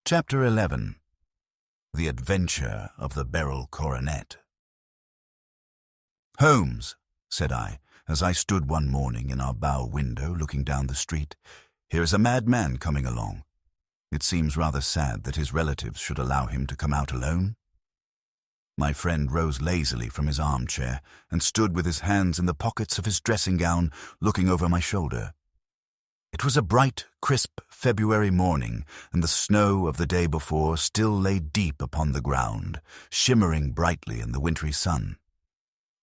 Chapter 11. The Adventure of the Beryl Coronet. "Holmes," said I, as I stood one morning in our bow window looking down the street, "here is a mad man coming along. It seems rather sad that his relatives should allow him to come out alone." My friend rose lazily from his armchair and stood with his hands in the pockets of his dressing gown, looking over my shoulder. It was a bright, crisp February morning, and the snow of the day before still lay deep upon the ground, shimmering brightly in the wintry sun.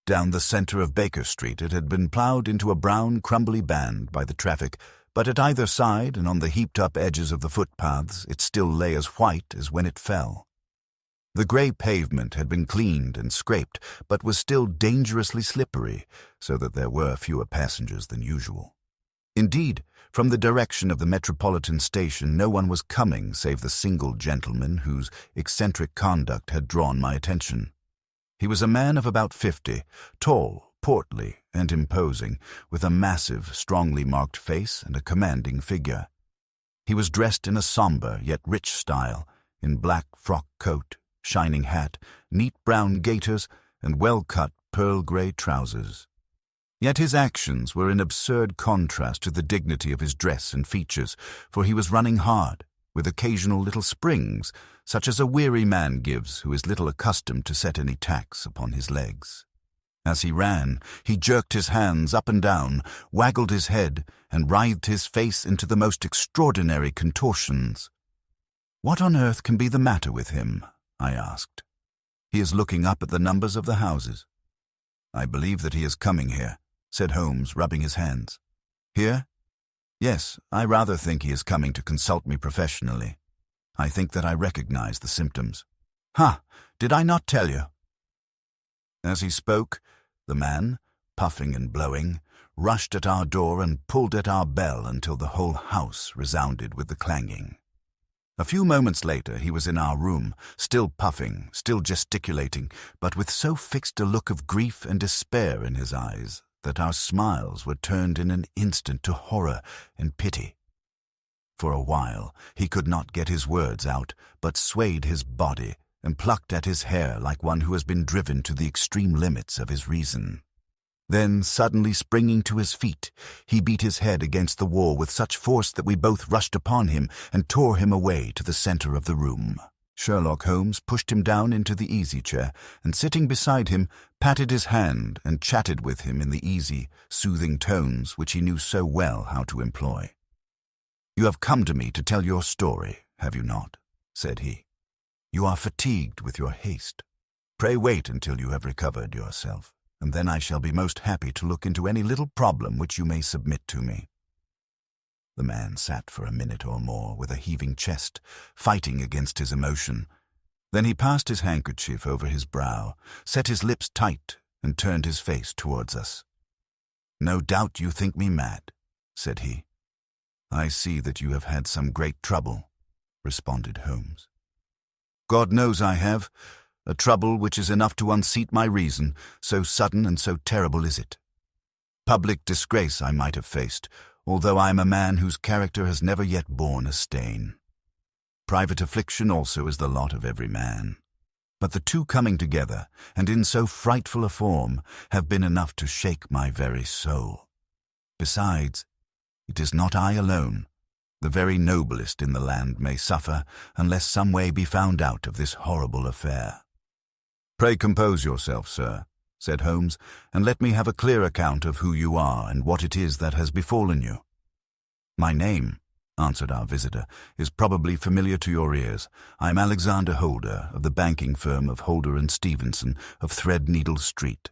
Down the center of Baker Street it had been plowed into a brown, crumbly band by the traffic, but at either side and on the heaped-up edges of the footpaths it still lay as white as when it fell. The grey pavement had been cleaned and scraped, but was still dangerously slippery, so that there were fewer passengers than usual. Indeed, from the direction of the Metropolitan Station no one was coming save the single gentleman whose eccentric conduct had drawn my attention. He was a man of about 50, tall, portly, and imposing, with a massive, strongly marked face and a commanding figure. He was dressed in a sombre yet rich style, in black frock coat, shining hat, neat brown gaiters, and well-cut pearl-grey trousers. Yet his actions were in absurd contrast to the dignity of his dress and features, for he was running hard, with occasional little springs, such as a weary man gives who is little accustomed to set any tax upon his legs. As he ran, he jerked his hands up and down, waggled his head, and writhed his face into the most extraordinary contortions. "What on earth can be the matter with him?" I asked. "He is looking up at the numbers of the houses." "I believe that he is coming here," said Holmes, rubbing his hands. "Here? Yes, I rather think he is coming to consult me professionally. I think that I recognize the symptoms." "Ha! Did I not tell you?" As he spoke, the man, puffing and blowing, rushed at our door and pulled at our bell until the whole house resounded with the clanging. A few moments later he was in our room, still puffing, still gesticulating, but with so fixed a look of grief and despair in his eyes that our smiles were turned in an instant to horror and pity. For a while he could not get his words out, but swayed his body and plucked at his hair like one who has been driven to the extreme limits of his reason. Then, suddenly springing to his feet, he beat his head against the wall with such force that we both rushed upon him and tore him away to the center of the room. Sherlock Holmes pushed him down into the easy-chair, and sitting beside him, patted his hand and chatted with him in the easy, soothing tones which he knew so well how to employ. "You have come to me to tell your story, have you not?" said he. "You are fatigued with your haste. Pray wait until you have recovered yourself, and then I shall be most happy to look into any little problem which you may submit to me." The man sat for a minute or more with a heaving chest, fighting against his emotion. Then he passed his handkerchief over his brow, set his lips tight, and turned his face towards us. "No doubt you think me mad," said he. "I see that you have had some great trouble," responded Holmes. "God knows I have. A trouble which is enough to unseat my reason, so sudden and so terrible is it. Public disgrace I might have faced, although I am a man whose character has never yet borne a stain. Private affliction also is the lot of every man. But the two coming together, and in so frightful a form, have been enough to shake my very soul. Besides, it is not I alone. The very noblest in the land may suffer, unless some way be found out of this horrible affair." "Pray compose yourself, sir," said Holmes, "and let me have a clear account of who you are and what it is that has befallen you." "My name," answered our visitor, "is probably familiar to your ears. I am Alexander Holder, of the banking firm of Holder and Stevenson, of Threadneedle Street."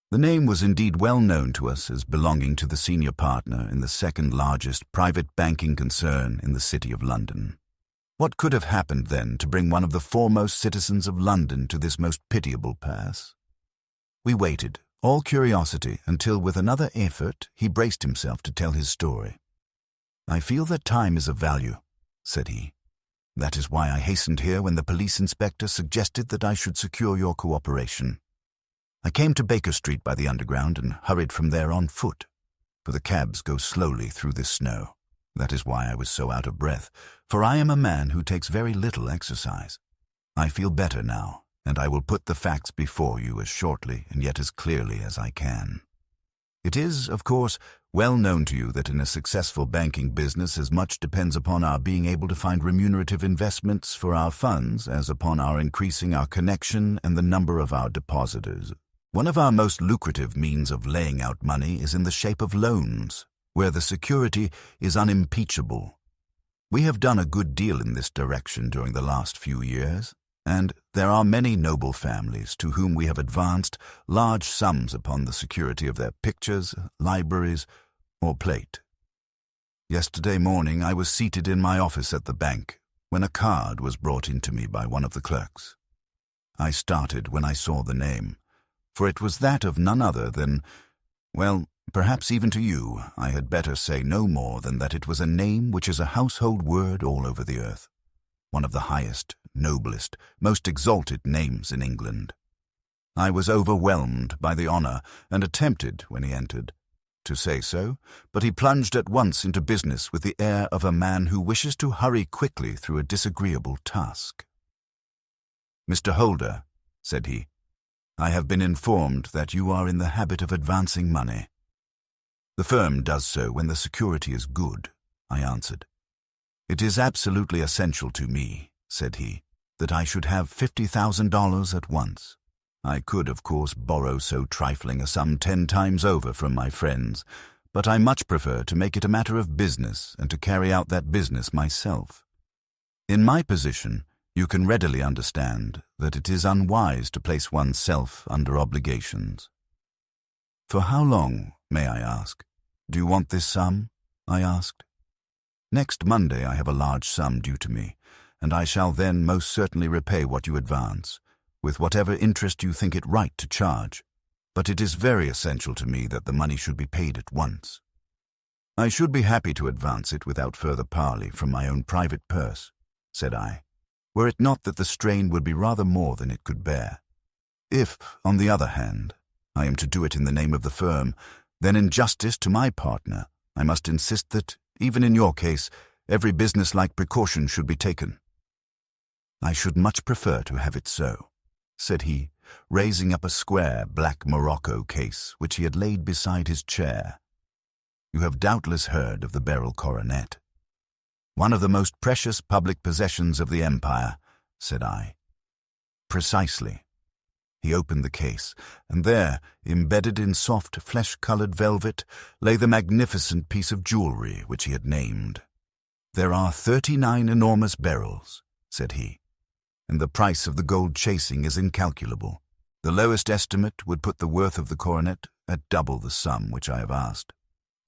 The name was indeed well known to us as belonging to the senior partner in the second largest private banking concern in the City of London. What could have happened then to bring one of the foremost citizens of London to this most pitiable pass? We waited, all curiosity, until with another effort he braced himself to tell his story. "I feel that time is of value," said he. "That is why I hastened here when the police inspector suggested that I should secure your cooperation. I came to Baker Street by the Underground and hurried from there on foot, for the cabs go slowly through this snow. That is why I was so out of breath, for I am a man who takes very little exercise. I feel better now, and I will put the facts before you as shortly and yet as clearly as I can. It is, of course, well known to you that in a successful banking business as much depends upon our being able to find remunerative investments for our funds as upon our increasing our connection and the number of our depositors. One of our most lucrative means of laying out money is in the shape of loans, where the security is unimpeachable. We have done a good deal in this direction during the last few years, and there are many noble families to whom we have advanced large sums upon the security of their pictures, libraries, or plate. Yesterday morning I was seated in my office at the bank when a card was brought in to me by one of the clerks. I started when I saw the name, for it was that of none other than, well, perhaps even to you, I had better say no more than that it was a name which is a household word all over the earth, one of the highest, noblest, most exalted names in England. I was overwhelmed by the honor and attempted, when he entered, to say so, but he plunged at once into business with the air of a man who wishes to hurry quickly through a disagreeable task. "Mr. Holder," said he, "I have been informed that you are in the habit of advancing money." "The firm does so when the security is good," I answered. "It is absolutely essential to me," said he, "that I should have $50,000 at once. I could, of course, borrow so trifling a sum 10 times over from my friends, but I much prefer to make it a matter of business and to carry out that business myself. In my position, you can readily understand that it is unwise to place oneself under obligations." "For how long, may I ask? Do you want this sum?" I asked. "Next Monday I have a large sum due to me, and I shall then most certainly repay what you advance, with whatever interest you think it right to charge. But it is very essential to me that the money should be paid at once. I should be happy to advance it without further parley from my own private purse," said I, "were it not that the strain would be rather more than it could bear. If, on the other hand, I am to do it in the name of the firm, then in justice to my partner, I must insist that, even in your case, every business-like precaution should be taken." "I should much prefer to have it so," said he, raising up a square black morocco case which he had laid beside his chair. "You have doubtless heard of the Beryl Coronet. One of the most precious public possessions of the empire," said I. "Precisely." He opened the case, and there, embedded in soft, flesh-colored velvet, lay the magnificent piece of jewelry which he had named. "There are 39 enormous beryls," said he, "and the price of the gold chasing is incalculable. The lowest estimate would put the worth of the coronet at double the sum which I have asked.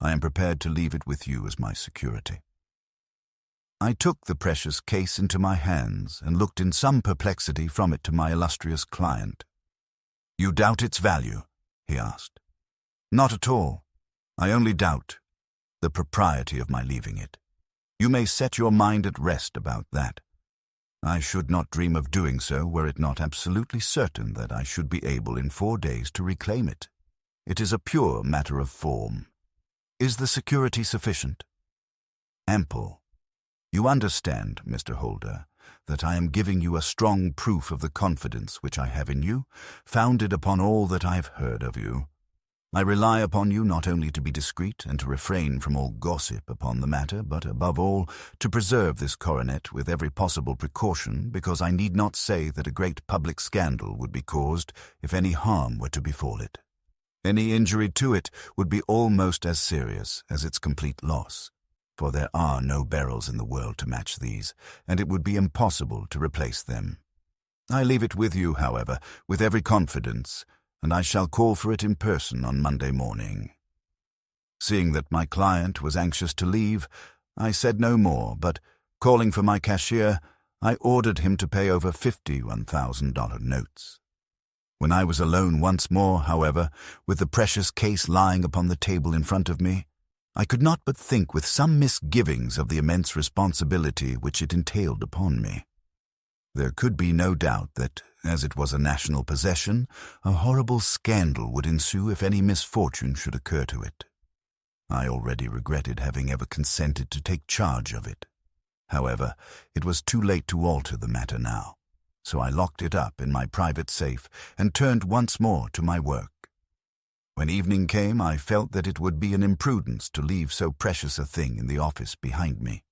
I am prepared to leave it with you as my security." I took the precious case into my hands and looked in some perplexity from it to my illustrious client. "You doubt its value?" he asked. "Not at all. I only doubt the propriety of my leaving it. You may set your mind at rest about that. I should not dream of doing so were it not absolutely certain that I should be able in 4 days to reclaim it. It is a pure matter of form. Is the security sufficient?" "Ample. You understand, Mr. Holder, that I am giving you a strong proof of the confidence which I have in you, founded upon all that I have heard of you. I rely upon you not only to be discreet and to refrain from all gossip upon the matter, but above all to preserve this coronet with every possible precaution, because I need not say that a great public scandal would be caused if any harm were to befall it. Any injury to it would be almost as serious as its complete loss, for there are no beryls in the world to match these, and it would be impossible to replace them. I leave it with you, however, with every confidence, and I shall call for it in person on Monday morning." Seeing that my client was anxious to leave, I said no more, but, calling for my cashier, I ordered him to pay over 50 $1,000 notes. When I was alone once more, however, with the precious case lying upon the table in front of me, I could not but think with some misgivings of the immense responsibility which it entailed upon me. There could be no doubt that, as it was a national possession, a horrible scandal would ensue if any misfortune should occur to it. I already regretted having ever consented to take charge of it. However, it was too late to alter the matter now, so I locked it up in my private safe and turned once more to my work. When evening came, I felt that it would be an imprudence to leave so precious a thing in the office behind me.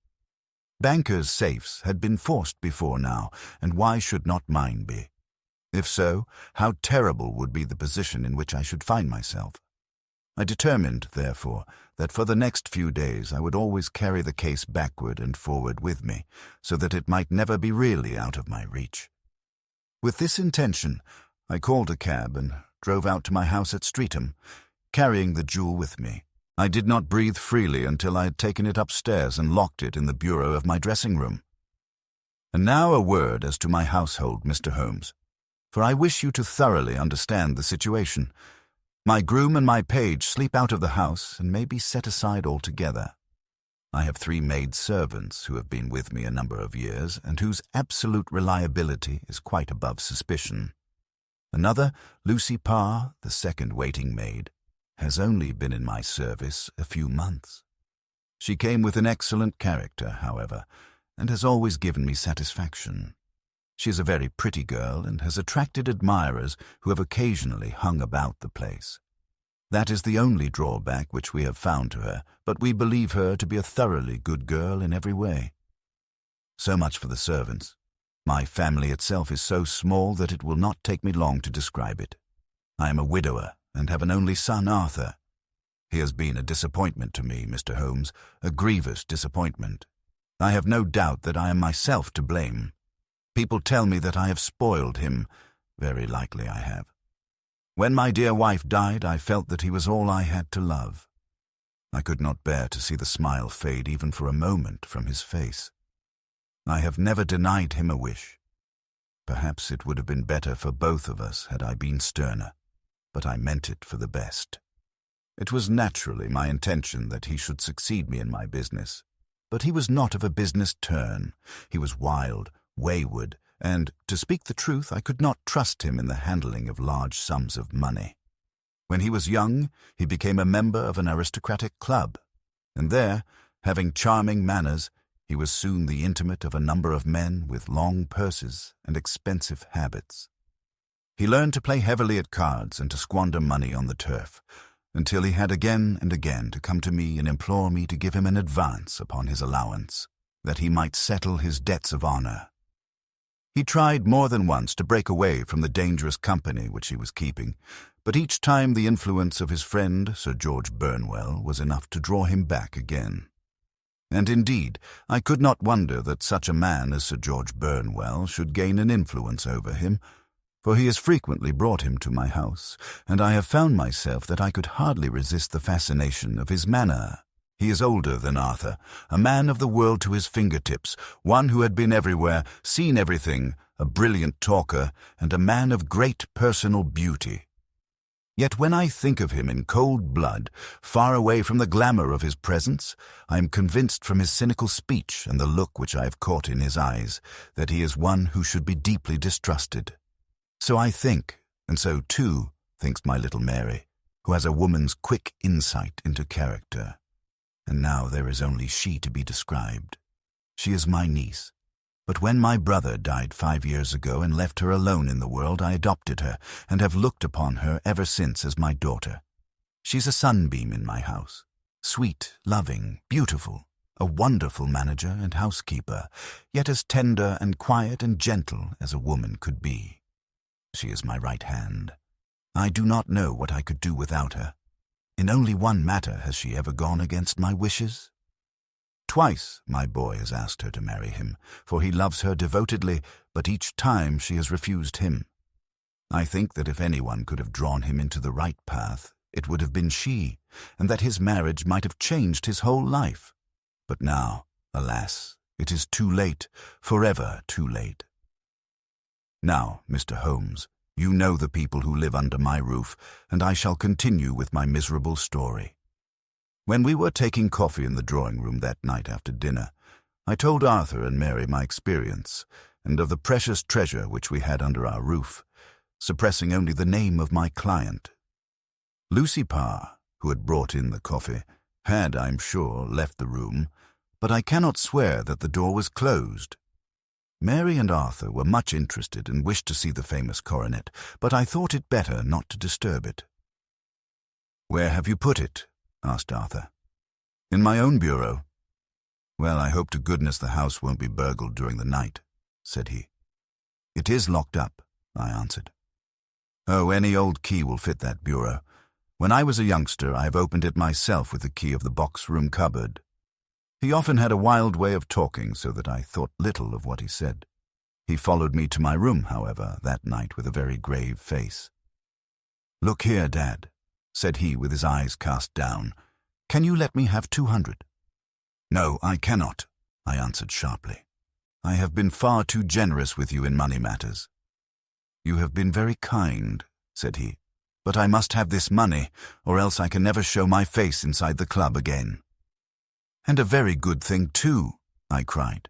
Bankers' safes had been forced before now, and why should not mine be? If so, how terrible would be the position in which I should find myself. I determined, therefore, that for the next few days I would always carry the case backward and forward with me, so that it might never be really out of my reach. With this intention, I called a cab and drove out to my house at Streatham, carrying the jewel with me. I did not breathe freely until I had taken it upstairs and locked it in the bureau of my dressing-room. And now a word as to my household, Mr. Holmes, for I wish you to thoroughly understand the situation. My groom and my page sleep out of the house and may be set aside altogether. I have 3 maid servants who have been with me a number of years and whose absolute reliability is quite above suspicion. Another, Lucy Parr, the second waiting maid, has only been in my service a few months. She came with an excellent character, however, and has always given me satisfaction. She is a very pretty girl and has attracted admirers who have occasionally hung about the place. That is the only drawback which we have found to her, but we believe her to be a thoroughly good girl in every way. So much for the servants. My family itself is so small that it will not take me long to describe it. I am a widower and have an only son, Arthur. He has been a disappointment to me, Mr. Holmes, a grievous disappointment. I have no doubt that I am myself to blame. People tell me that I have spoiled him. Very likely I have. When my dear wife died, I felt that he was all I had to love. I could not bear to see the smile fade even for a moment from his face. I have never denied him a wish. Perhaps it would have been better for both of us had I been sterner, but I meant it for the best. It was naturally my intention that he should succeed me in my business, but he was not of a business turn. He was wild, wayward, and, to speak the truth, I could not trust him in the handling of large sums of money. When he was young, he became a member of an aristocratic club, and there, having charming manners, he was soon the intimate of a number of men with long purses and expensive habits. He learned to play heavily at cards and to squander money on the turf, until he had again and again to come to me and implore me to give him an advance upon his allowance, that he might settle his debts of honor. He tried more than once to break away from the dangerous company which he was keeping, but each time the influence of his friend, Sir George Burnwell, was enough to draw him back again. And indeed, I could not wonder that such a man as Sir George Burnwell should gain an influence over him, for he has frequently brought him to my house, and I have found myself that I could hardly resist the fascination of his manner. He is older than Arthur, a man of the world to his fingertips, one who had been everywhere, seen everything, a brilliant talker, and a man of great personal beauty. Yet when I think of him in cold blood, far away from the glamour of his presence, I am convinced from his cynical speech and the look which I have caught in his eyes that he is one who should be deeply distrusted. So I think, and so too thinks my little Mary, who has a woman's quick insight into character. And now there is only she to be described. She is my niece. But when my brother died 5 years ago and left her alone in the world, I adopted her, and have looked upon her ever since as my daughter. She's a sunbeam in my house, sweet, loving, beautiful, a wonderful manager and housekeeper, yet as tender and quiet and gentle as a woman could be. She is my right hand. I do not know what I could do without her. In only one matter has she ever gone against my wishes. Twice my boy has asked her to marry him, for he loves her devotedly, but each time she has refused him. I think that if anyone could have drawn him into the right path, it would have been she, and that his marriage might have changed his whole life. But now, alas, it is too late, forever too late. Now, Mr. Holmes, you know the people who live under my roof, and I shall continue with my miserable story. When we were taking coffee in the drawing-room that night after dinner, I told Arthur and Mary my experience, and of the precious treasure which we had under our roof, suppressing only the name of my client. Lucy Parr, who had brought in the coffee, had, I'm sure, left the room, but I cannot swear that the door was closed. Mary and Arthur were much interested and wished to see the famous coronet, but I thought it better not to disturb it. "Where have you put it?" asked Arthur. "In my own bureau." "Well, I hope to goodness the house won't be burgled during the night," said he. "It is locked up," I answered. "Oh, any old key will fit that bureau. When I was a youngster, I have opened it myself with the key of the box-room cupboard." He often had a wild way of talking, so that I thought little of what he said. He followed me to my room, however, that night with a very grave face. "Look here, Dad," said he with his eyes cast down. "Can you let me have 200? "No, I cannot," I answered sharply. "I have been far too generous with you in money matters." "You have been very kind," said he, "but I must have this money, or else I can never show my face inside the club again." "And a very good thing, too," I cried.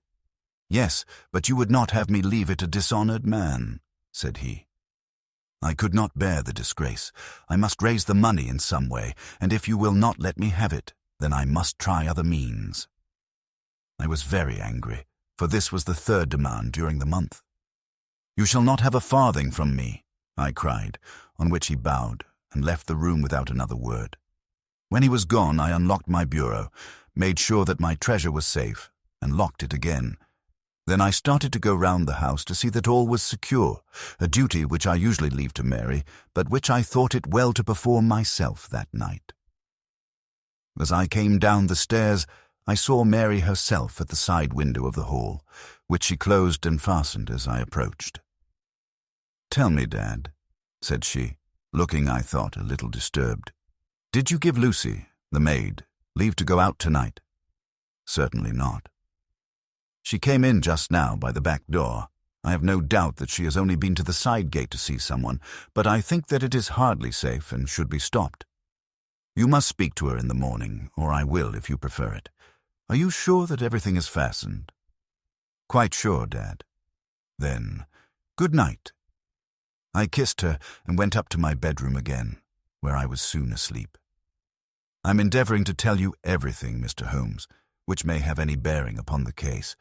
"Yes, but you would not have me leave it a dishonored man," said he. "I could not bear the disgrace. I must raise the money in some way, and if you will not let me have it, then I must try other means." I was very angry, for this was the third demand during the month. "You shall not have a farthing from me," I cried, on which he bowed and left the room without another word. When he was gone, I unlocked my bureau, made sure that my treasure was safe, and locked it again. Then I started to go round the house to see that all was secure, a duty which I usually leave to Mary, but which I thought it well to perform myself that night. As I came down the stairs, I saw Mary herself at the side window of the hall, which she closed and fastened as I approached. "Tell me, Dad," said she, looking, I thought, a little disturbed. "Did you give Lucy, the maid, leave to go out tonight?" "Certainly not." "She came in just now by the back door. I have no doubt that she has only been to the side gate to see someone, but I think that it is hardly safe and should be stopped. You must speak to her in the morning, or I will if you prefer it. Are you sure that everything is fastened?" "Quite sure, Dad." "Then, good night." I kissed her and went up to my bedroom again, where I was soon asleep. "I'm endeavoring to tell you everything, Mr. Holmes, which may have any bearing upon the case,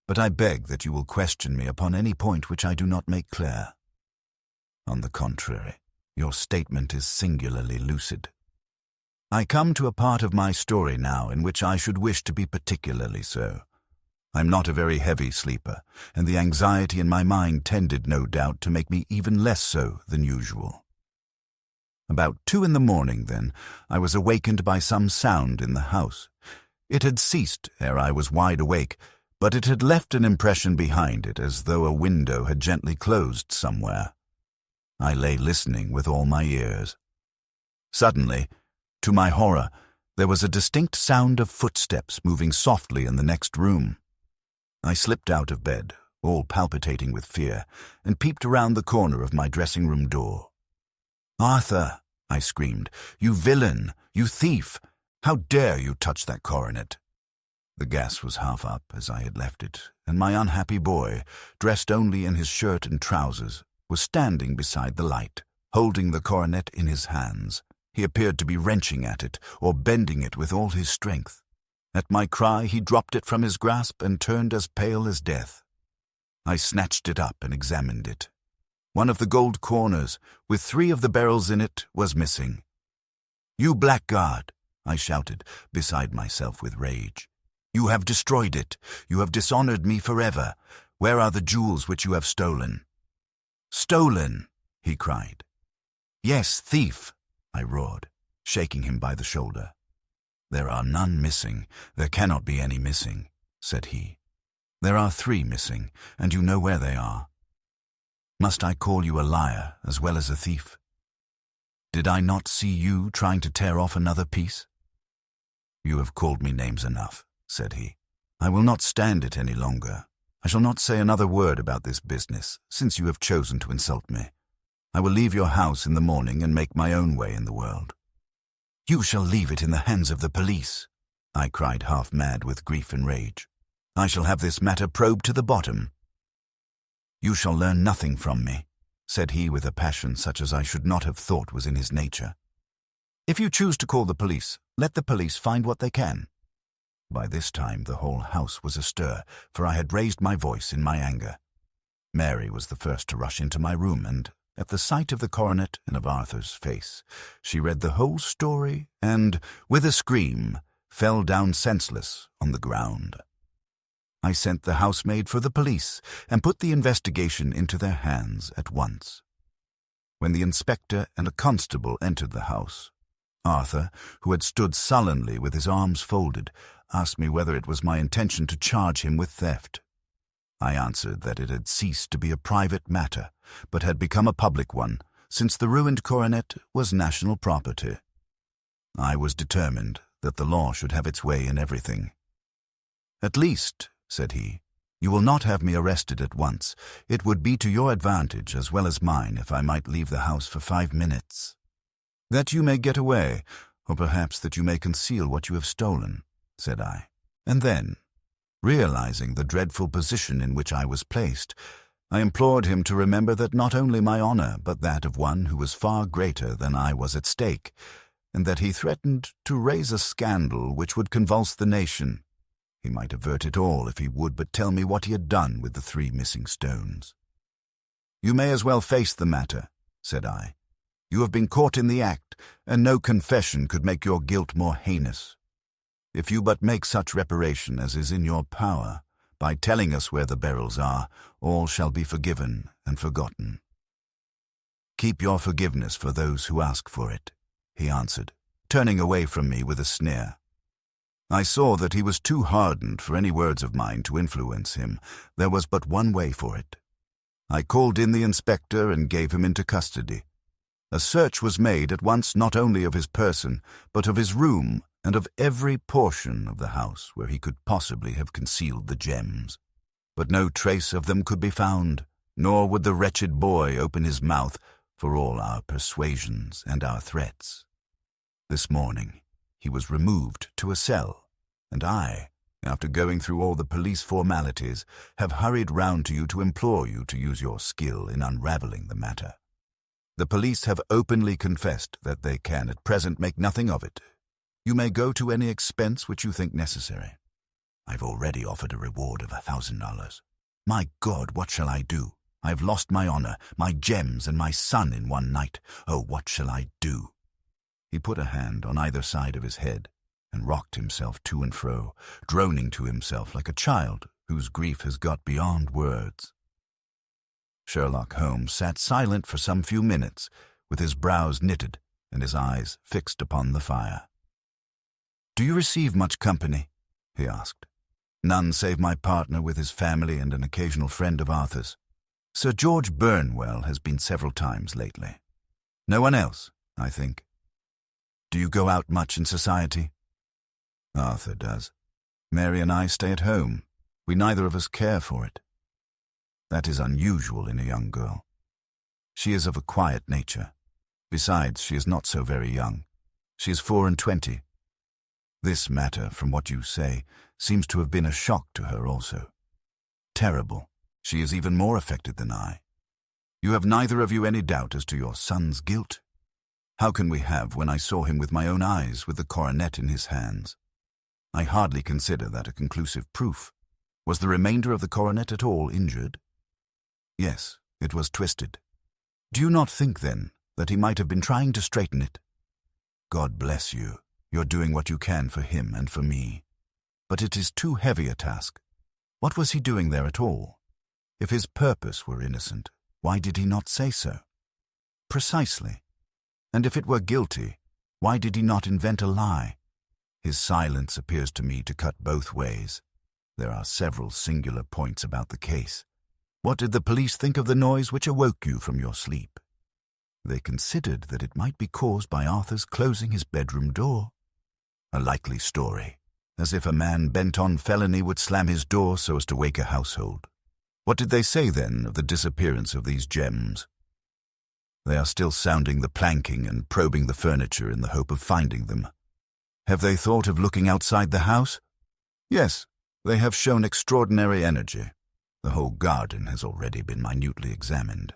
but I beg that you will question me upon any point which I do not make clear. On the contrary, your statement is singularly lucid. I come to a part of my story now in which I should wish to be particularly so. I'm not a very heavy sleeper, and the anxiety in my mind tended, no doubt, to make me even less so than usual. About 2 a.m, then, I was awakened by some sound in the house. It had ceased ere I was wide awake, but it had left an impression behind it as though a window had gently closed somewhere. I lay listening with all my ears. Suddenly, to my horror, there was a distinct sound of footsteps moving softly in the next room. I slipped out of bed, all palpitating with fear, and peeped around the corner of my dressing-room door. "Arthur," I screamed, "you villain, you thief! How dare you touch that coronet?" The gas was half up as I had left it, and my unhappy boy, dressed only in his shirt and trousers, was standing beside the light, holding the coronet in his hands. He appeared to be wrenching at it, or bending it with all his strength. At my cry he dropped it from his grasp and turned as pale as death. I snatched it up and examined it. One of the gold corners, with 3 of the barrels in it, was missing. "You blackguard!" I shouted, beside myself with rage. "You have destroyed it. You have dishonored me forever. Where are the jewels which you have stolen?" "Stolen!" he cried. "Yes, thief!" I roared, shaking him by the shoulder. "There are none missing. There cannot be any missing," said he. "There are 3 missing, and you know where they are. Must I call you a liar as well as a thief? Did I not see you trying to tear off another piece?" "You have called me names enough," said he. "I will not stand it any longer. I shall not say another word about this business, since you have chosen to insult me. I will leave your house in the morning and make my own way in the world." "You shall leave it in the hands of the police," I cried, half mad with grief and rage. "I shall have this matter probed to the bottom." "You shall learn nothing from me," said he with a passion such as I should not have thought was in his nature. If you choose to call the police, let the police find what they can." By this time the whole house was astir, for I had raised my voice in my anger. Mary was the first to rush into my room, and at the sight of the coronet and of Arthur's face, she read the whole story and, with a scream, fell down senseless on the ground. I sent the housemaid for the police and put the investigation into their hands at once. When the inspector and a constable entered the house, Arthur, who had stood sullenly with his arms folded, asked me whether it was my intention to charge him with theft. I answered that it had ceased to be a private matter, but had become a public one, since the ruined coronet was national property. I was determined that the law should have its way in everything. "At least," said he, "you will not have me arrested at once. It would be to your advantage as well as mine if I might leave the house for 5 minutes. That you may get away, or perhaps that you may conceal what you have stolen," said I. And then, realizing the dreadful position in which I was placed, I implored him to remember that not only my honor but that of one who was far greater than I was at stake, and that he threatened to raise a scandal which would convulse the nation. He might avert it all if he would but tell me what he had done with the 3 missing stones. "You may as well face the matter," said I. "You have been caught in the act, and no confession could make your guilt more heinous. If you but make such reparation as is in your power, by telling us where the Beryls are, all shall be forgiven and forgotten." "Keep your forgiveness for those who ask for it," he answered, turning away from me with a sneer. I saw that he was too hardened for any words of mine to influence him. There was but one way for it. I called in the inspector and gave him into custody. A search was made at once not only of his person, but of his room and of every portion of the house where he could possibly have concealed the gems. But no trace of them could be found, nor would the wretched boy open his mouth for all our persuasions and our threats. This morning he was removed to a cell, and I, after going through all the police formalities, have hurried round to you to implore you to use your skill in unravelling the matter. The police have openly confessed that they can at present make nothing of it. You may go to any expense which you think necessary. I've already offered a reward of $1,000. My God, what shall I do? I have lost my honor, my gems, and my son in one night. Oh, what shall I do?" He put a hand on either side of his head and rocked himself to and fro, droning to himself like a child whose grief has got beyond words. Sherlock Holmes sat silent for some few minutes, with his brows knitted and his eyes fixed upon the fire. "Do you receive much company?" he asked. "None save my partner with his family and an occasional friend of Arthur's. Sir George Burnwell has been several times lately. No one else, I think. Do you go out much in society?" "Arthur does. Mary and I stay at home. We neither of us care for it." "That is unusual in a young girl. She is of a quiet nature. Besides, she is not so very young. She is 24. This matter, from what you say, seems to have been a shock to her also. Terrible. She is even more affected than I. You have neither of you any doubt as to your son's guilt?" "How can we have when I saw him with my own eyes with the coronet in his hands? I hardly consider that a conclusive proof. Was the remainder of the coronet at all injured?" "Yes, it was twisted." "Do you not think, then, that he might have been trying to straighten it?" "God bless you. You're doing what you can for him and for me. But it is too heavy a task. What was he doing there at all? If his purpose were innocent, why did he not say so?" "Precisely. And if it were guilty, why did he not invent a lie? His silence appears to me to cut both ways. There are several singular points about the case. What did the police think of the noise which awoke you from your sleep?" "They considered that it might be caused by Arthur's closing his bedroom door." "A likely story. As if a man bent on felony would slam his door so as to wake a household. What did they say, then, of the disappearance of these gems?" "They are still sounding the planking and probing the furniture in the hope of finding them." "Have they thought of looking outside the house?" "Yes, they have shown extraordinary energy. The whole garden has already been minutely examined."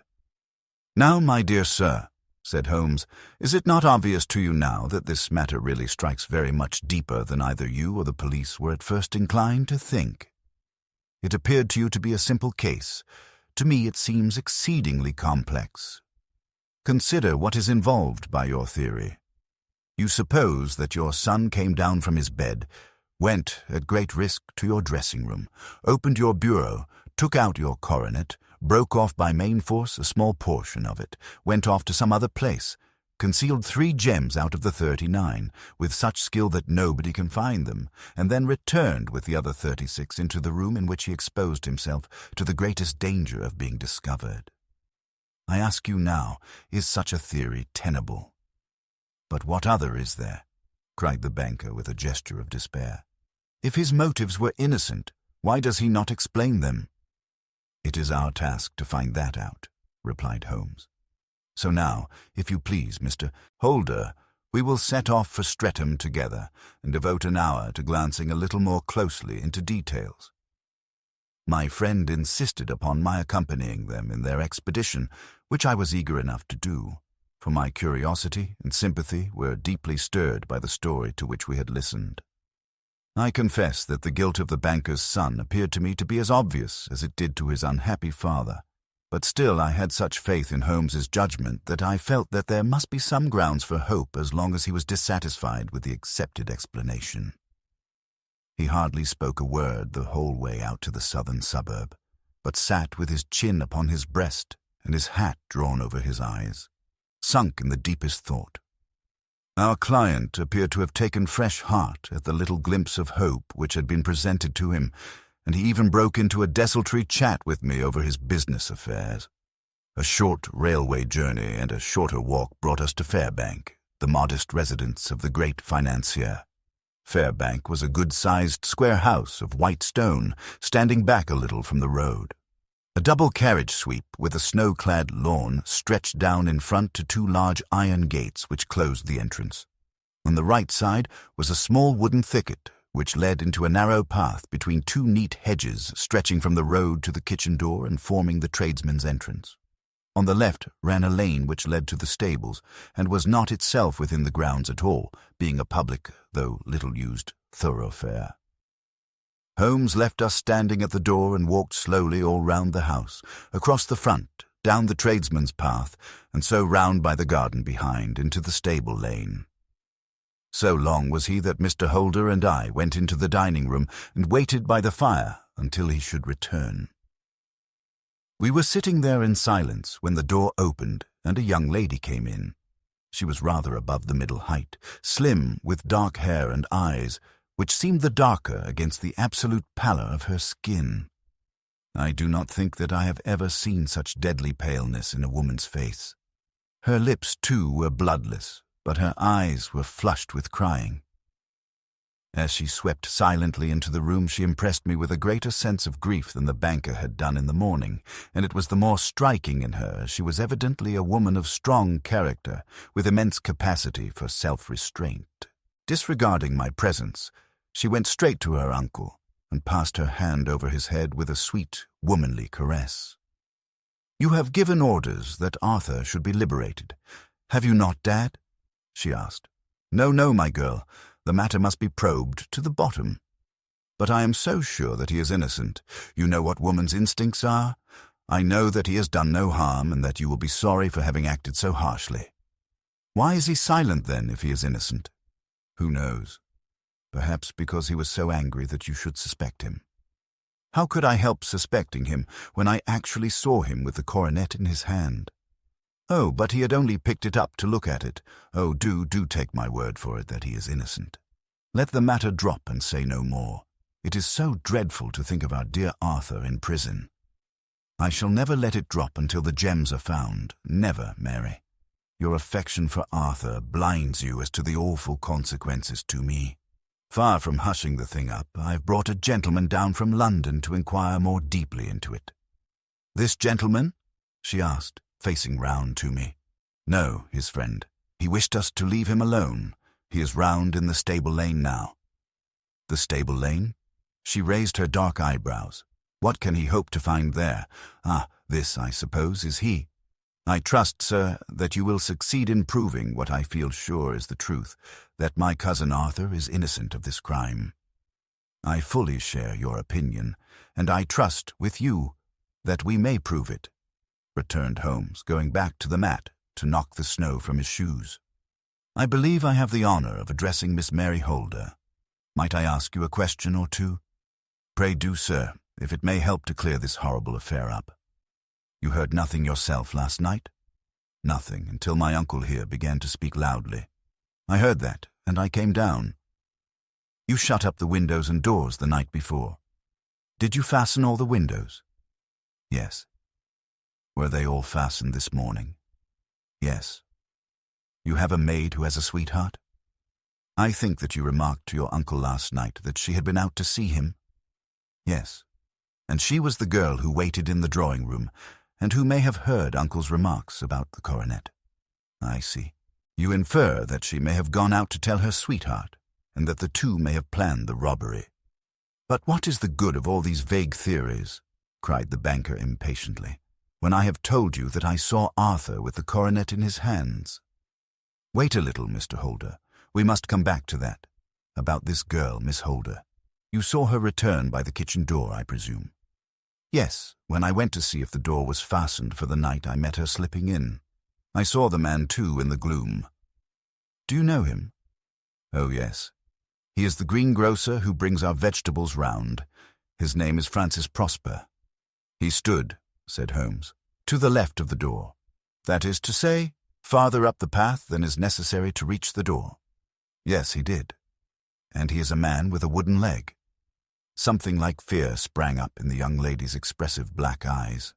"Now, my dear sir," said Holmes. "Is it not obvious to you now that this matter really strikes very much deeper than either you or the police were at first inclined to think? It appeared to you to be a simple case. To me it seems exceedingly complex. Consider what is involved by your theory. You suppose that your son came down from his bed, went at great risk to your dressing room, opened your bureau, took out your coronet, broke off by main force a small portion of it, went off to some other place, concealed 3 gems out of the 39, with such skill that nobody can find them, and then returned with the other 36 into the room in which he exposed himself to the greatest danger of being discovered. I ask you now, is such a theory tenable?" "But what other is there?" cried the banker with a gesture of despair. "If his motives were innocent, why does he not explain them?" "It is our task to find that out," replied Holmes. "So now, if you please, Mr. Holder, we will set off for Streatham together and devote an hour to glancing a little more closely into details." My friend insisted upon my accompanying them in their expedition, which I was eager enough to do, for my curiosity and sympathy were deeply stirred by the story to which we had listened. I confess that the guilt of the banker's son appeared to me to be as obvious as it did to his unhappy father, but still I had such faith in Holmes's judgment that I felt that there must be some grounds for hope as long as he was dissatisfied with the accepted explanation. He hardly spoke a word the whole way out to the southern suburb, but sat with his chin upon his breast and his hat drawn over his eyes, sunk in the deepest thought. Our client appeared to have taken fresh heart at the little glimpse of hope which had been presented to him, and he even broke into a desultory chat with me over his business affairs. A short railway journey and a shorter walk brought us to Fairbank, the modest residence of the great financier. Fairbank was a good-sized square house of white stone, standing back a little from the road. A double carriage sweep with a snow-clad lawn stretched down in front to 2 large iron gates which closed the entrance. On the right side was a small wooden thicket which led into a narrow path between 2 neat hedges stretching from the road to the kitchen door and forming the tradesman's entrance. On the left ran a lane which led to the stables, and was not itself within the grounds at all, being a public, though little-used, thoroughfare. Holmes left us standing at the door and walked slowly all round the house, across the front, down the tradesman's path, and so round by the garden behind into the stable lane. So long was he that Mr. Holder and I went into the dining-room and waited by the fire until he should return. We were sitting there in silence when the door opened and a young lady came in. She was rather above the middle height, slim, with dark hair and eyes, which seemed the darker against the absolute pallor of her skin. I do not think that I have ever seen such deadly paleness in a woman's face. Her lips, too, were bloodless, but her eyes were flushed with crying. As she swept silently into the room, she impressed me with a greater sense of grief than the banker had done in the morning, and it was the more striking in her as she was evidently a woman of strong character, with immense capacity for self-restraint. Disregarding my presence, she went straight to her uncle and passed her hand over his head with a sweet, womanly caress. "You have given orders that Arthur should be liberated. Have you not, Dad?" she asked. "No, no, my girl. The matter must be probed to the bottom. But I am so sure that he is innocent. You know what woman's instincts are. I know that he has done no harm and that you will be sorry for having acted so harshly. Why is he silent, then, if he is innocent? Who knows? Perhaps because he was so angry that you should suspect him. How could I help suspecting him when I actually saw him with the coronet in his hand? Oh, but he had only picked it up to look at it. Oh, do take my word for it that he is innocent. Let the matter drop and say no more. It is so dreadful to think of our dear Arthur in prison. I shall never let it drop until the gems are found. Never, Mary. Your affection for Arthur blinds you as to the awful consequences to me. Far from hushing the thing up, I've brought a gentleman down from London to inquire more deeply into it." "This gentleman?" she asked, facing round to me. "No, his friend. He wished us to leave him alone. He is round in the stable lane now." "The stable lane?" She raised her dark eyebrows. "What can he hope to find there? Ah, this, I suppose, is he." I trust, sir, that you will succeed in proving what I feel sure is the truth, that my cousin Arthur is innocent of this crime. I fully share your opinion, and I trust, with you, that we may prove it," returned Holmes, going back to the mat to knock the snow from his shoes. "I believe I have the honor of addressing Miss Mary Holder. Might I ask you a question or two?" "Pray do, sir, if it may help to clear this horrible affair up. You heard nothing yourself last night?" "Nothing, until my uncle here began to speak loudly. I heard that, and I came down." "You shut up the windows and doors the night before. Did you fasten all the windows?" "Yes." "Were they all fastened this morning?" "Yes." "You have a maid who has a sweetheart?" "I think that you remarked to your uncle last night that she had been out to see him?" "Yes. And she was the girl who waited in the drawing room, and who may have heard uncle's remarks about the coronet." "I see. You infer that she may have gone out to tell her sweetheart, and that the two may have planned the robbery." "But what is the good of all these vague theories?" cried the banker impatiently, "when I have told you that I saw Arthur with the coronet in his hands." "Wait a little, Mr. Holder. We must come back to that. About this girl, Miss Holder. You saw her return by the kitchen door, I presume?" "Yes. When I went to see if the door was fastened for the night, I met her slipping in. I saw the man, too, in the gloom." "Do you know him?" "Oh, yes. He is the greengrocer who brings our vegetables round. His name is Francis Prosper." "He stood," said Holmes, "to the left of the door. That is to say, farther up the path than is necessary to reach the door." "Yes, he did. And he is a man with a wooden leg." Something like fear sprang up in the young lady's expressive black eyes.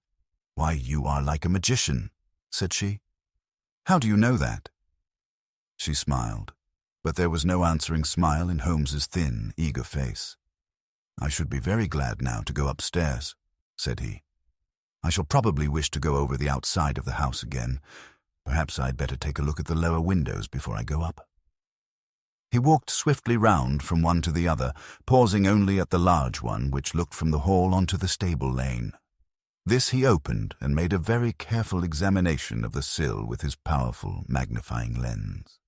"Why, you are like a magician," said she. "How do you know that?" She smiled, but there was no answering smile in Holmes's thin, eager face. "I should be very glad now to go upstairs," said he. "I shall probably wish to go over the outside of the house again. Perhaps I'd better take a look at the lower windows before I go up." He walked swiftly round from one to the other, pausing only at the large one which looked from the hall onto the stable lane. This he opened and made a very careful examination of the sill with his powerful magnifying lens.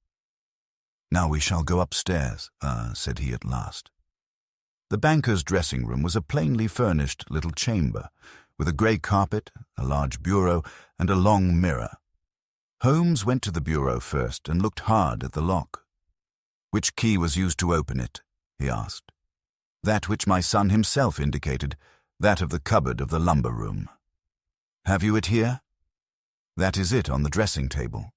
"Now we shall go upstairs," said he at last. The banker's dressing room was a plainly furnished little chamber, with a grey carpet, a large bureau, and a long mirror. Holmes went to the bureau first and looked hard at the lock. "Which key was used to open it?" he asked. "That which my son himself indicated, that of the cupboard of the lumber room." "Have you it here?" "That is it on the dressing table."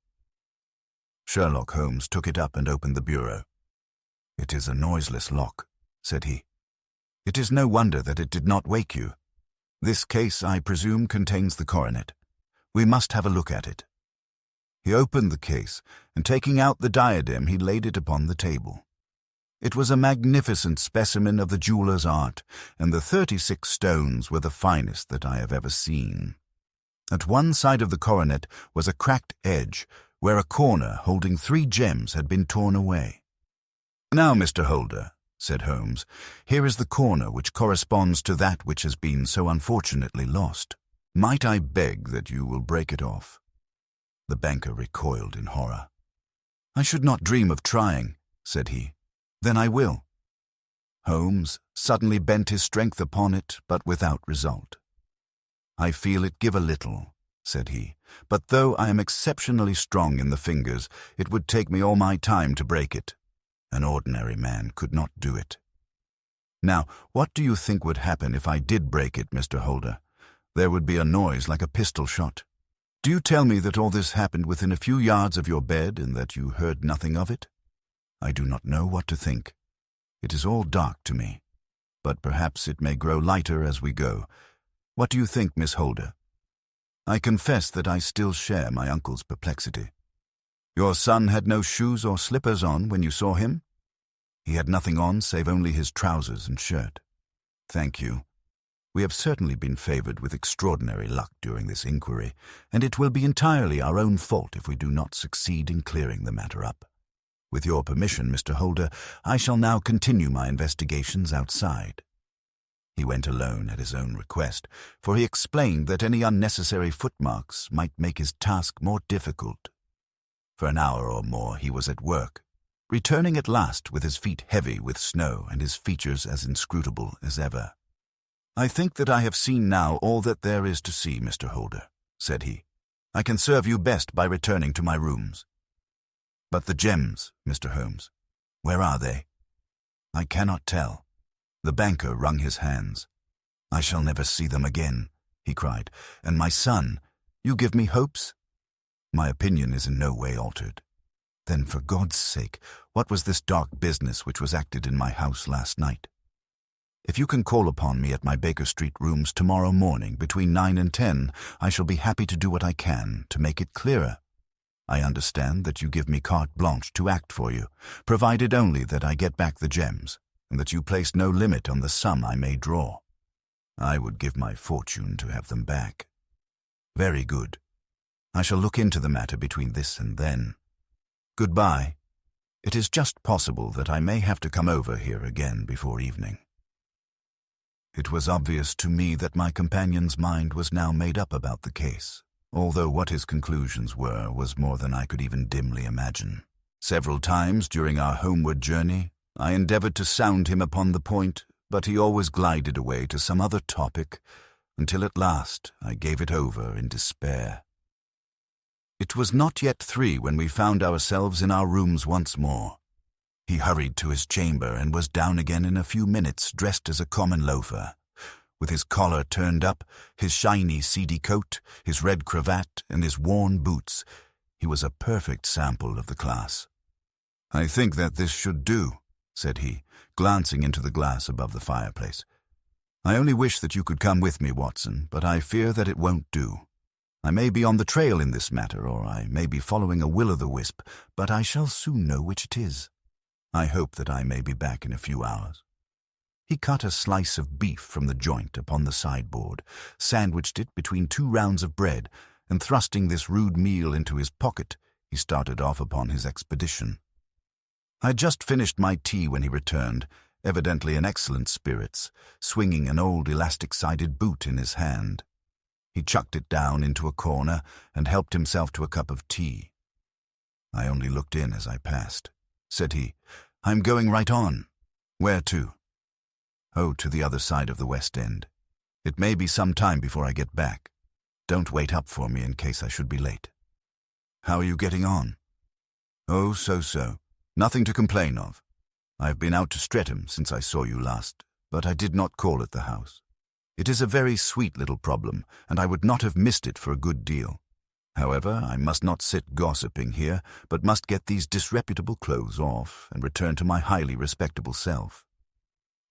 Sherlock Holmes took it up and opened the bureau. "It is a noiseless lock," said he. "It is no wonder that it did not wake you. This case, I presume, contains the coronet. We must have a look at it." He opened the case, and taking out the diadem, he laid it upon the table. It was a magnificent specimen of the jeweller's art, and the 36 stones were the finest that I have ever seen. At one side of the coronet was a cracked edge, where a corner holding 3 gems had been torn away. "Now, Mr. Holder," said Holmes, "here is the corner which corresponds to that which has been so unfortunately lost. Might I beg that you will break it off?" The banker recoiled in horror. "I should not dream of trying," said he. "Then I will." Holmes suddenly bent his strength upon it, but without result. "I feel it give a little," said he, "but though I am exceptionally strong in the fingers, it would take me all my time to break it. An ordinary man could not do it. Now, what do you think would happen if I did break it, Mr. Holder? There would be a noise like a pistol shot. Do you tell me that all this happened within a few yards of your bed and that you heard nothing of it? I do not know what to think. It is all dark to me, but perhaps it may grow lighter as we go. What do you think, Miss Holder?" I confess that I still share my uncle's perplexity. "Your son had no shoes or slippers on when you saw him?" "He had nothing on save only his trousers and shirt." "Thank you. We have certainly been favored with extraordinary luck during this inquiry, and it will be entirely our own fault if we do not succeed in clearing the matter up. With your permission, Mr. Holder, I shall now continue my investigations outside." He went alone at his own request, for he explained that any unnecessary footmarks might make his task more difficult. For an hour or more he was at work, returning at last with his feet heavy with snow and his features as inscrutable as ever. "I think that I have seen now all that there is to see, Mr. Holder," said he. "I can serve you best by returning to my rooms." "But the gems, Mr. Holmes, where are they?" "I cannot tell." The banker wrung his hands. "I shall never see them again," he cried. "And my son, you give me hopes?" "My opinion is in no way altered." "Then, for God's sake, what was this dark business which was acted in my house last night?" "If you can call upon me at my Baker Street rooms tomorrow morning between 9 and 10, I shall be happy to do what I can to make it clearer. I understand that you give me carte blanche to act for you, provided only that I get back the gems, and that you place no limit on the sum I may draw. I would give my fortune to have them back." "Very good. I shall look into the matter between this and then. Goodbye. It is just possible that I may have to come over here again before evening." It was obvious to me that my companion's mind was now made up about the case, although what his conclusions were was more than I could even dimly imagine. Several times during our homeward journey, I endeavored to sound him upon the point, but he always glided away to some other topic, until at last I gave it over in despair. It was not yet 3 when we found ourselves in our rooms once more. He hurried to his chamber and was down again in a few minutes, dressed as a common loafer, with his collar turned up, his shiny seedy coat, his red cravat, and his worn boots. He was a perfect sample of the class. "I think that this should do," said he, glancing into the glass above the fireplace. "I only wish that you could come with me, Watson, but I fear that it won't do. I may be on the trail in this matter, or I may be following a will-o'-the-wisp, but I shall soon know which it is. I hope that I may be back in a few hours." He cut a slice of beef from the joint upon the sideboard, sandwiched it between 2 rounds of bread, and thrusting this rude meal into his pocket, he started off upon his expedition. I had just finished my tea when he returned, evidently in excellent spirits, swinging an old elastic-sided boot in his hand. He chucked it down into a corner and helped himself to a cup of tea. "I only looked in as I passed," said he. "I'm going right on." "Where to?" "Oh, to the other side of the West End. It may be some time before I get back. Don't wait up for me in case I should be late." "How are you getting on?" "Oh, so-so. Nothing to complain of. I have been out to Streatham since I saw you last, but I did not call at the house. It is a very sweet little problem, and I would not have missed it for a good deal. However, I must not sit gossiping here, but must get these disreputable clothes off and return to my highly respectable self."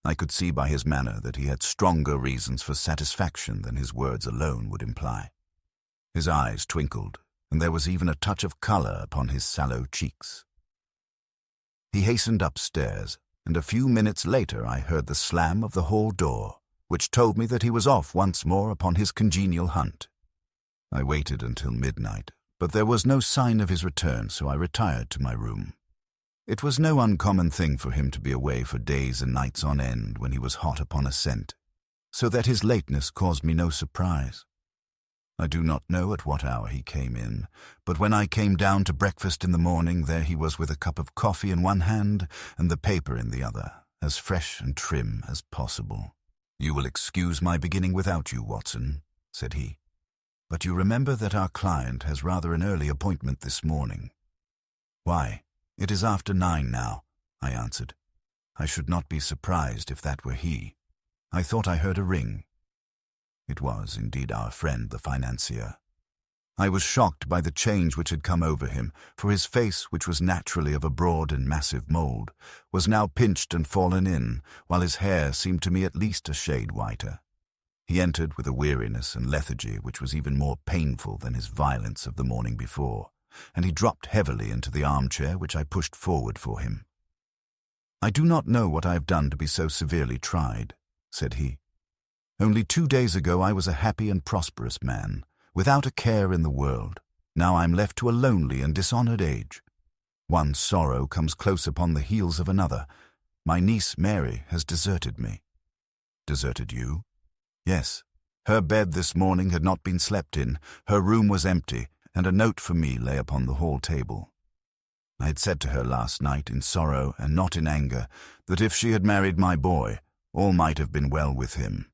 I could see by his manner that he had stronger reasons for satisfaction than his words alone would imply. His eyes twinkled, and there was even a touch of color upon his sallow cheeks. He hastened upstairs, and a few minutes later I heard the slam of the hall door, which told me that he was off once more upon his congenial hunt. I waited until midnight, but there was no sign of his return, so I retired to my room. It was no uncommon thing for him to be away for days and nights on end when he was hot upon a scent, so that his lateness caused me no surprise. I do not know at what hour he came in, but when I came down to breakfast in the morning, there he was with a cup of coffee in one hand and the paper in the other, as fresh and trim as possible. "You will excuse my beginning without you, Watson," said he. "But you remember that our client has rather an early appointment this morning." "Why, it is after 9 now," I answered. "I should not be surprised if that were he. I thought I heard a ring." It was indeed our friend the financier. I was shocked by the change which had come over him, for his face, which was naturally of a broad and massive mould, was now pinched and fallen in, while his hair seemed to me at least a shade whiter. He entered with a weariness and lethargy which was even more painful than his violence of the morning before, and he dropped heavily into the armchair which I pushed forward for him. "I do not know what I have done to be so severely tried," said he. "Only 2 days ago I was a happy and prosperous man, without a care in the world. Now I am left to a lonely and dishonored age. One sorrow comes close upon the heels of another. My niece Mary has deserted me." deserted you? Yes. Her bed this morning had not been slept in, her room was empty, and a note for me lay upon the hall table. I had said to her last night, in sorrow and not in anger, that if she had married my boy, all might have been well with him.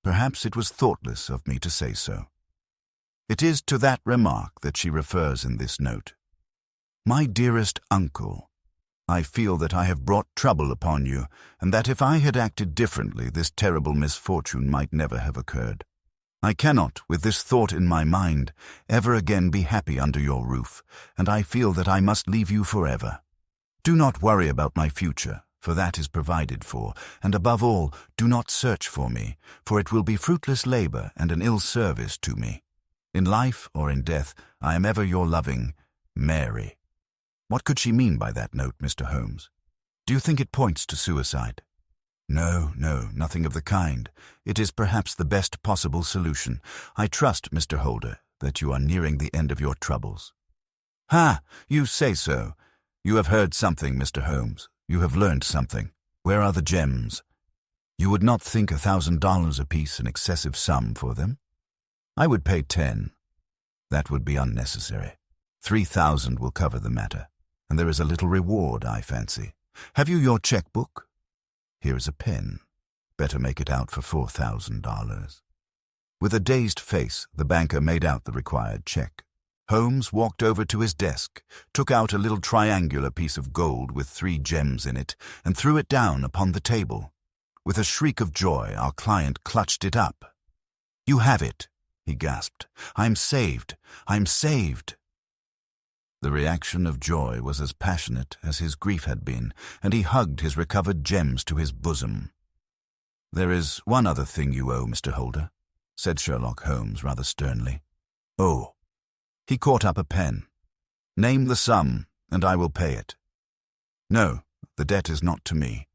Perhaps it was thoughtless of me to say so. It is to that remark that she refers in this note. My dearest uncle, I feel that I have brought trouble upon you, and that if I had acted differently, this terrible misfortune might never have occurred. I cannot, with this thought in my mind, ever again be happy under your roof, and I feel that I must leave you forever. Do not worry about my future, for that is provided for, and above all, do not search for me, for it will be fruitless labor and an ill service to me. In life or in death, I am ever your loving Mary. What could she mean by that note, Mr. Holmes? Do you think it points to suicide? No, nothing of the kind. It is perhaps the best possible solution. I trust, Mr. Holder, that you are nearing the end of your troubles. Ha! You say so. You have heard something, Mr. Holmes. You have learned something. Where are the gems? You would not think $1,000 apiece an excessive sum for them? I would pay 10. That would be unnecessary. 3,000 will cover the matter, and there is a little reward, I fancy. Have you your checkbook? Here is a pen. Better make it out for $4,000. With a dazed face, the banker made out the required check. Holmes walked over to his desk, took out a little triangular piece of gold with 3 gems in it, and threw it down upon the table. With a shriek of joy, our client clutched it up. "You have it," he gasped. "I'm saved! I'm saved!" The reaction of joy was as passionate as his grief had been, and he hugged his recovered gems to his bosom. "There is one other thing you owe, Mr. Holder," said Sherlock Holmes rather sternly. "Oh." He caught up a pen. "Name the sum, and I will pay it." "No, the debt is not to me.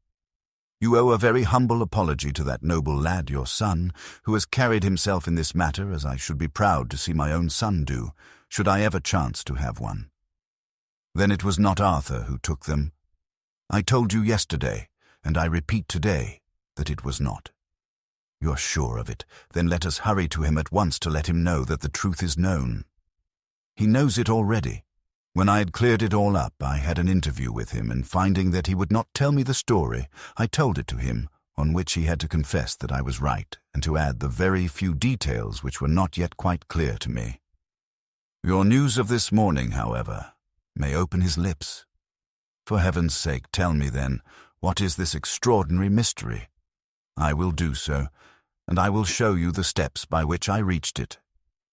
You owe a very humble apology to that noble lad, your son, who has carried himself in this matter as I should be proud to see my own son do, should I ever chance to have one. Then it was not Arthur who took them. I told you yesterday, and I repeat today, that it was not. You're sure of it, then let us hurry to him at once to let him know that the truth is known. He knows it already. When I had cleared it all up, I had an interview with him, and finding that he would not tell me the story, I told it to him, on which he had to confess that I was right, and to add the very few details which were not yet quite clear to me. Your news of this morning, however, may open his lips. For heaven's sake, tell me then, what is this extraordinary mystery? I will do so, and I will show you the steps by which I reached it.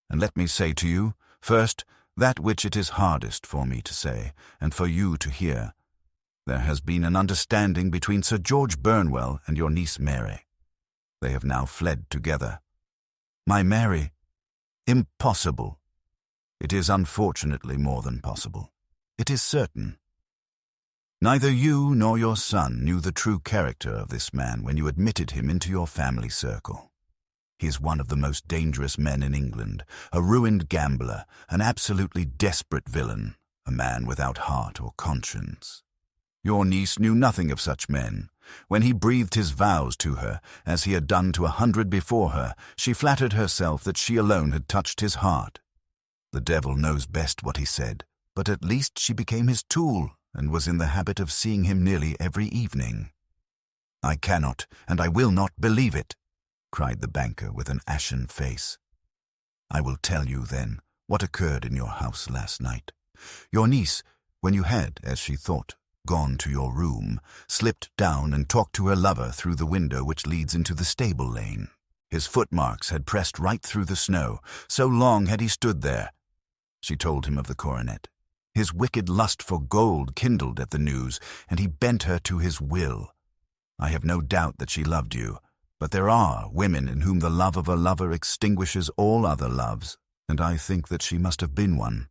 And let me say to you, first, that which it is hardest for me to say, and for you to hear. There has been an understanding between Sir George Burnwell and your niece Mary. They have now fled together. My Mary? Impossible. It is unfortunately more than possible. It is certain. Neither you nor your son knew the true character of this man when you admitted him into your family circle. He is one of the most dangerous men in England, a ruined gambler, an absolutely desperate villain, a man without heart or conscience. Your niece knew nothing of such men. When he breathed his vows to her, as he had done to 100 before her, she flattered herself that she alone had touched his heart. The devil knows best what he said, but at least she became his tool, and was in the habit of seeing him nearly every evening. I cannot, and I will not believe it, cried the banker with an ashen face. I will tell you, then, what occurred in your house last night. Your niece, when you had, as she thought, gone to your room, slipped down and talked to her lover through the window which leads into the stable lane. His footmarks had pressed right through the snow, so long had he stood there. She told him of the coronet. His wicked lust for gold kindled at the news, and he bent her to his will. I have no doubt that she loved you, but there are women in whom the love of a lover extinguishes all other loves, and I think that she must have been one.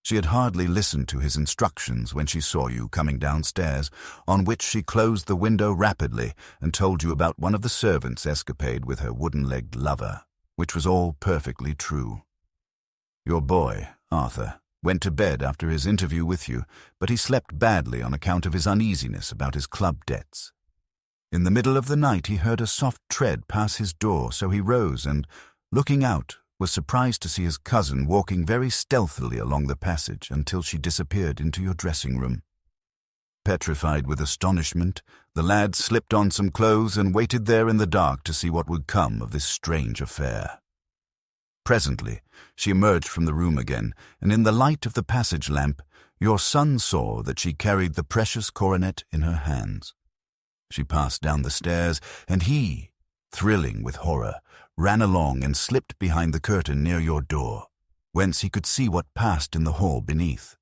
She had hardly listened to his instructions when she saw you coming downstairs, on which she closed the window rapidly and told you about one of the servants' escapade with her wooden-legged lover, which was all perfectly true. Your boy, Arthur, went to bed after his interview with you, but he slept badly on account of his uneasiness about his club debts. In the middle of the night he heard a soft tread pass his door, so he rose and, looking out, was surprised to see his cousin walking very stealthily along the passage until she disappeared into your dressing room. Petrified with astonishment, the lad slipped on some clothes and waited there in the dark to see what would come of this strange affair. Presently, she emerged from the room again, and in the light of the passage lamp, your son saw that she carried the precious coronet in her hands. She passed down the stairs, and he, thrilling with horror, ran along and slipped behind the curtain near your door, whence he could see what passed in the hall beneath.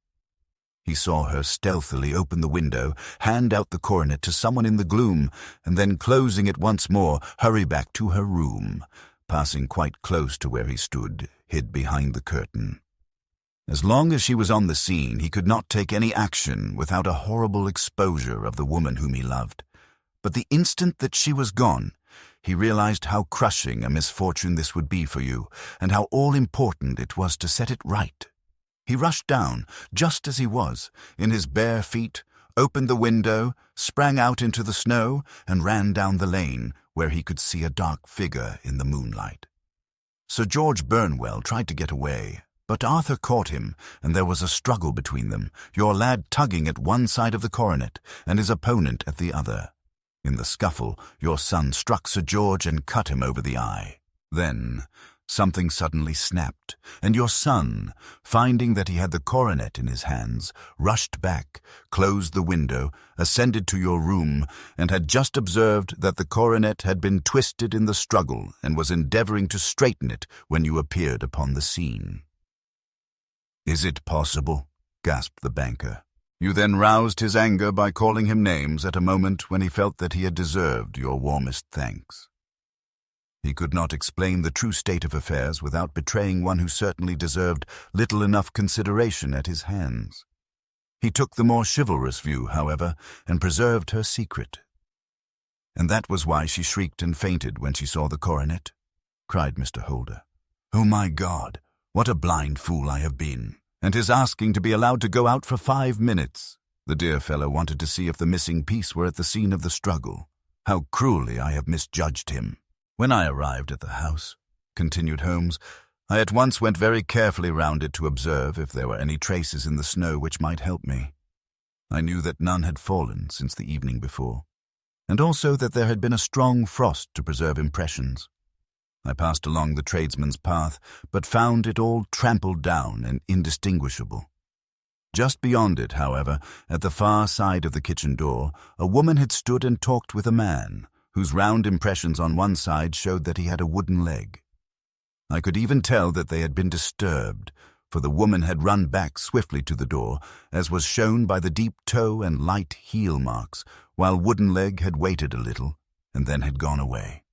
He saw her stealthily open the window, hand out the coronet to someone in the gloom, and then, closing it once more, hurry back to her room, passing quite close to where he stood, hid behind the curtain. As long as she was on the scene, he could not take any action without a horrible exposure of the woman whom he loved. But the instant that she was gone, he realized how crushing a misfortune this would be for you, and how all-important it was to set it right. He rushed down, just as he was, in his bare feet, opened the window, sprang out into the snow, and ran down the lane, where he could see a dark figure in the moonlight. Sir George Burnwell tried to get away, but Arthur caught him, and there was a struggle between them, your lad tugging at one side of the coronet, and his opponent at the other. In the scuffle, your son struck Sir George and cut him over the eye. Then something suddenly snapped, and your son, finding that he had the coronet in his hands, rushed back, closed the window, ascended to your room, and had just observed that the coronet had been twisted in the struggle and was endeavoring to straighten it when you appeared upon the scene. "Is it possible?" gasped the banker. You then roused his anger by calling him names at a moment when he felt that he had deserved your warmest thanks. He could not explain the true state of affairs without betraying one who certainly deserved little enough consideration at his hands. He took the more chivalrous view, however, and preserved her secret. "And that was why she shrieked and fainted when she saw the coronet?" cried Mr. Holder. "Oh, my God, what a blind fool I have been! And his asking to be allowed to go out for 5 minutes. The dear fellow wanted to see if the missing piece were at the scene of the struggle. How cruelly I have misjudged him. When I arrived at the house," continued Holmes, "I at once went very carefully round it to observe if there were any traces in the snow which might help me. I knew that none had fallen since the evening before, and also that there had been a strong frost to preserve impressions. I passed along the tradesman's path, but found it all trampled down and indistinguishable. Just beyond it, however, at the far side of the kitchen door, a woman had stood and talked with a man, whose round impressions on one side showed that he had a wooden leg. I could even tell that they had been disturbed, for the woman had run back swiftly to the door, as was shown by the deep toe and light heel marks, while Wooden Leg had waited a little, and then had gone away.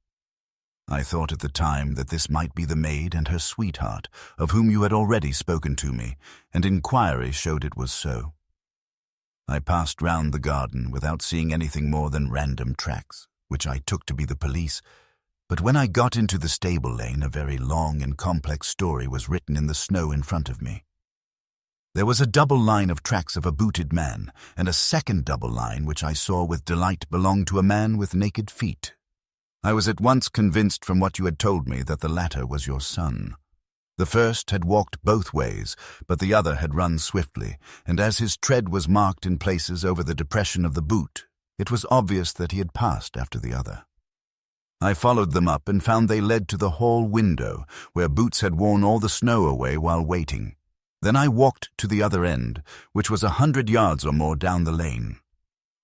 I thought at the time that this might be the maid and her sweetheart, of whom you had already spoken to me, and inquiry showed it was so. I passed round the garden without seeing anything more than random tracks, which I took to be the police, but when I got into the stable lane a very long and complex story was written in the snow in front of me. There was a double line of tracks of a booted man, and a second double line which I saw with delight belonged to a man with naked feet. I was at once convinced from what you had told me that the latter was your son. The first had walked both ways, but the other had run swiftly, and as his tread was marked in places over the depression of the boot, it was obvious that he had passed after the other. I followed them up and found they led to the hall window, where Boots had worn all the snow away while waiting. Then I walked to the other end, which was 100 yards or more down the lane.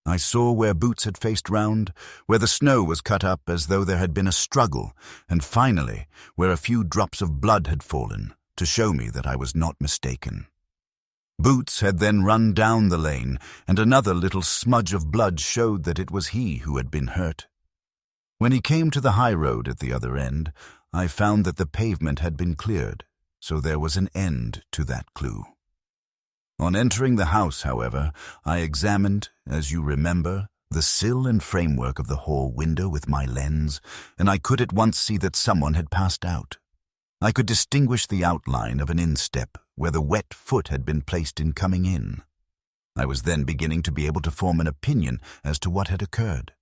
I saw where Boots had faced round, where the snow was cut up as though there had been a struggle, and finally where a few drops of blood had fallen, to show me that I was not mistaken. Boots had then run down the lane, and another little smudge of blood showed that it was he who had been hurt. When he came to the high road at the other end, I found that the pavement had been cleared, so there was an end to that clue. On entering the house, however, I examined, as you remember, the sill and framework of the hall window with my lens, and I could at once see that someone had passed out. I could distinguish the outline of an instep where the wet foot had been placed in coming in. I was then beginning to be able to form an opinion as to what had occurred.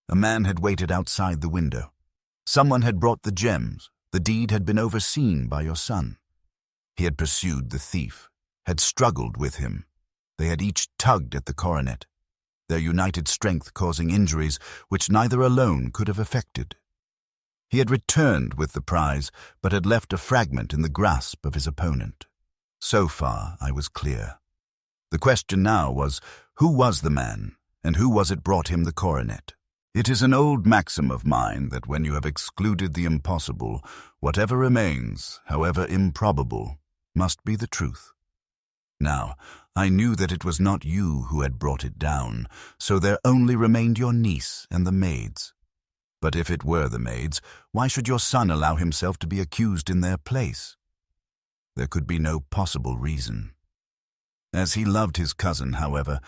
A man had waited outside the window. Someone had brought the gems. The deed had been overseen by your son. He had pursued the thief, had struggled with him. They had each tugged at the coronet, their united strength causing injuries which neither alone could have effected. He had returned with the prize, but had left a fragment in the grasp of his opponent. So far, I was clear. The question now was, who was the man, and who was it brought him the coronet? It is an old maxim of mine that when you have excluded the impossible, whatever remains, however improbable, must be the truth. Now, I knew that it was not you who had brought it down, so there only remained your niece and the maids. But if it were the maids, why should your son allow himself to be accused in their place? There could be no possible reason. As he loved his cousin, however,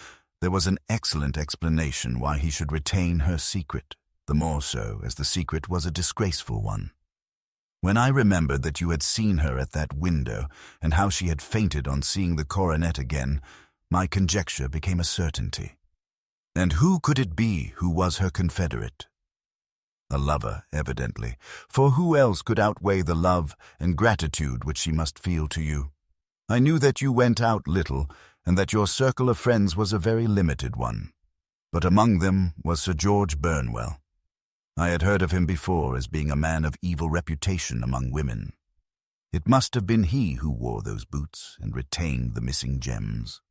there was an excellent explanation why he should retain her secret, the more so as the secret was a disgraceful one. When I remembered that you had seen her at that window, and how she had fainted on seeing the coronet again, my conjecture became a certainty. And who could it be who was her confederate? A lover, evidently, for who else could outweigh the love and gratitude which she must feel to you? I knew that you went out little, and that your circle of friends was a very limited one. But among them was Sir George Burnwell. I had heard of him before as being a man of evil reputation among women. It must have been he who wore those boots and retained the missing gems.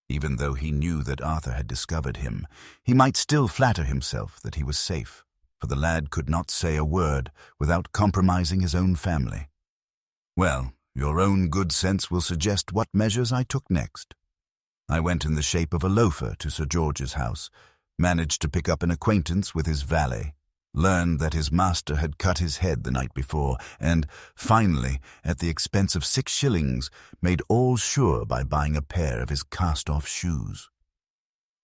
Even though he knew that Arthur had discovered him, he might still flatter himself that he was safe, for the lad could not say a word without compromising his own family. Well, your own good sense will suggest what measures I took next. I went in the shape of a loafer to Sir George's house, managed to pick up an acquaintance with his valet, learned that his master had cut his head the night before, and, finally, at the expense of 6 shillings, made all sure by buying a pair of his cast-off shoes.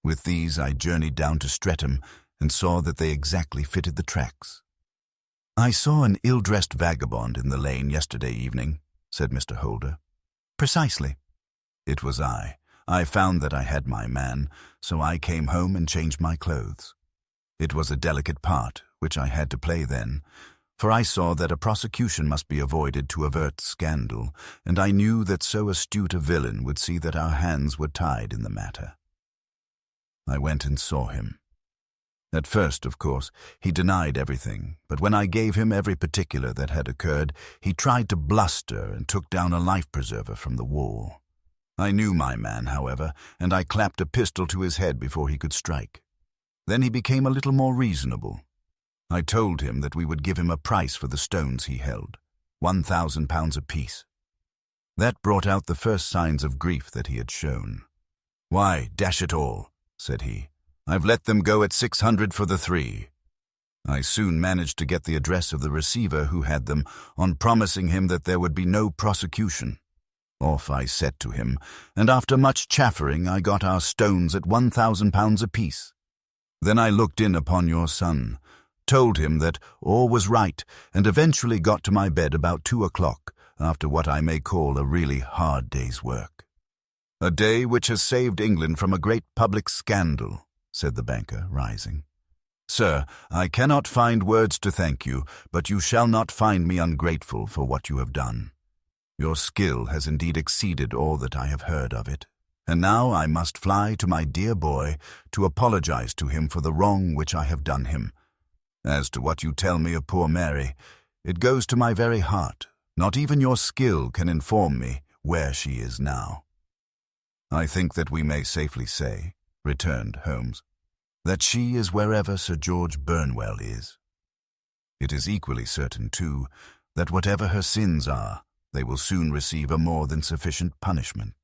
With these I journeyed down to Streatham and saw that they exactly fitted the tracks. "I saw an ill-dressed vagabond in the lane yesterday evening," said Mr. Holder. "Precisely." "It was I. I found that I had my man, so I came home and changed my clothes. It was a delicate part, which I had to play then, for I saw that a prosecution must be avoided to avert scandal, and I knew that so astute a villain would see that our hands were tied in the matter. I went and saw him. At first, of course, he denied everything, but when I gave him every particular that had occurred, he tried to bluster and took down a life-preserver from the wall. I knew my man, however, and I clapped a pistol to his head before he could strike. Then he became a little more reasonable. I told him that we would give him a price for the stones he held, £1,000 apiece. That brought out the first signs of grief that he had shown. "Why, dash it all," said he, "I've let them go at 600 for the 3. I soon managed to get the address of the receiver who had them, on promising him that there would be no prosecution. Off I set to him, and after much chaffering I got our stones at £1,000 apiece. Then I looked in upon your son, told him that all was right, and eventually got to my bed about 2 o'clock, after what I may call a really hard day's work." "A day which has saved England from a great public scandal," said the banker, rising. "Sir, I cannot find words to thank you, but you shall not find me ungrateful for what you have done. Your skill has indeed exceeded all that I have heard of it, and now I must fly to my dear boy to apologize to him for the wrong which I have done him. As to what you tell me of poor Mary, it goes to my very heart. Not even your skill can inform me where she is now." "I think that we may safely say," returned Holmes, "that she is wherever Sir George Burnwell is. It is equally certain, too, that whatever her sins are, they will soon receive a more than sufficient punishment.